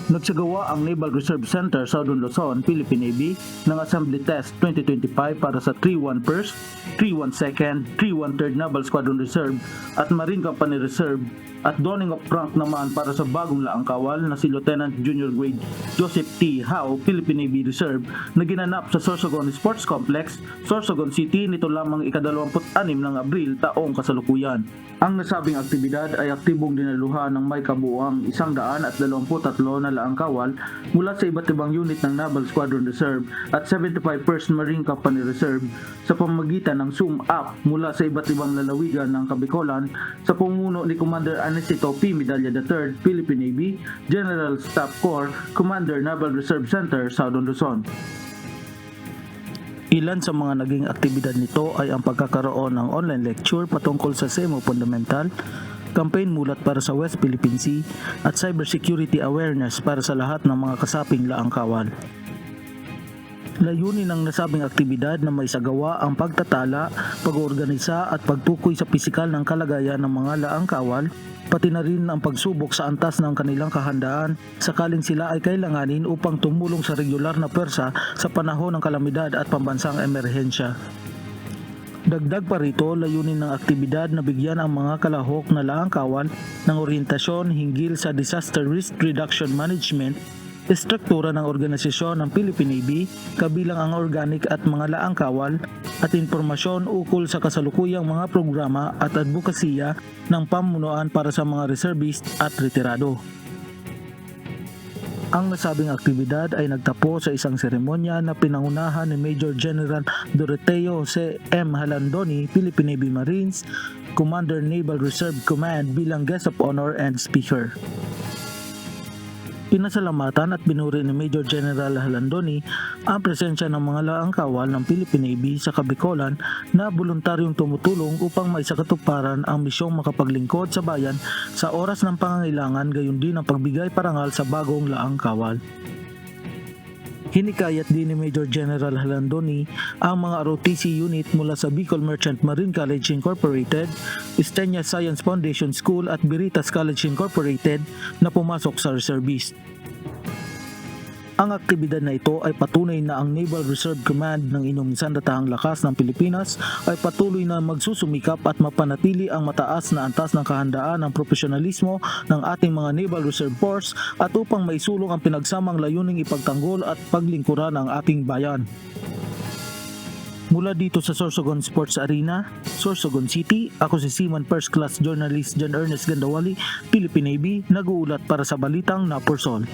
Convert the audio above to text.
Nagsagawa ang Naval Reserve Center Southern Luzon, Philippine Navy ng Assembly Test 2025 para sa 3-1 1st, 3-1 2nd, 3-1 3rd Naval Squadron Reserve at Marine Company Reserve at donning of rank naman para sa bagong laang kawal na si Lieutenant Junior Grade Joseph T. Howe, Philippine Navy Reserve na ginanap sa Sorsogon Sports Complex, Sorsogon City nito lamang ika-26 ng Abril taong kasalukuyan. Ang nasabing aktibidad ay aktibong dinaluhan ng may kabuuang 123 na laang kawal mula sa iba't ibang unit ng Naval Squadron Reserve at 75th Marine Company Reserve sa pamamagitan ng zoom-up mula sa iba't ibang lalawigan ng Kabikolan sa pumuno ni Commander Anesito P. Medalla III, Philippine Navy, General Staff Corps, Commander Naval Reserve Center, Southern Luzon. Ilan sa mga naging aktibidad nito ay ang pagkakaroon ng online lecture patungkol sa SEMO Fundamental, campaign mulat para sa West Philippine Sea at cybersecurity awareness para sa lahat ng mga kasaping laang kawal. Layunin ng nasabing aktibidad na may sagawa ang pagtatala, pag-oorganisa at pagtukoy sa pisikal ng kalagayan ng mga laang kawal, pati na rin ang pagsubok sa antas ng kanilang kahandaan sakaling sila ay kailanganin upang tumulong sa regular na pwersa sa panahon ng kalamidad at pambansang emerhensya. Dagdag pa rito, layunin ng aktibidad na bigyan ang mga kalahok na laang kawal ng oryentasyon hinggil sa Disaster Risk Reduction Management, estruktura ng organisasyon ng Philippine Navy, kabilang ang organic at mga laang kawal, at impormasyon ukol sa kasalukuyang mga programa at advokasya ng pamunuan para sa mga reservist at retirado. Ang nasabing aktibidad ay nagtapo sa isang seremonya na pinangunahan ni Major General Doroteo C. M. Halandoni, Philippine Navy Marines, Commander Naval Reserve Command bilang guest of honor and speaker. Pinasalamatan at binuri ni Major General Halandoni ang presensya ng mga laang kawal ng Philippine Navy sa Kabikolan na voluntaryong tumutulong upang maisakatuparan ang misyong makapaglingkod sa bayan sa oras ng pangangailangan, gayon din ang pagbigay parangal sa bagong laang kawal. Hinikayat din ni Major General Halandoni ang mga ROTC unit mula sa Bicol Merchant Marine College Incorporated, Estenia Science Foundation School at Veritas College Incorporated na pumasok sa reservist. Ang aktibidad na ito ay patunay na ang Naval Reserve Command ng Inumsandatahang Lakas ng Pilipinas ay patuloy na magsusumikap at mapanatili ang mataas na antas ng kahandaan ng profesionalismo ng ating mga Naval Reserve Force at upang maisulong ang pinagsamang layuning ipagtanggol at paglingkuran ang ating bayan. Mula dito sa Sorsogon Sports Arena, Sorsogon City, ako si Seaman First Class Journalist John Ernest Gandawali, Philippine Navy, nag-uulat para sa Balitang Naporsol.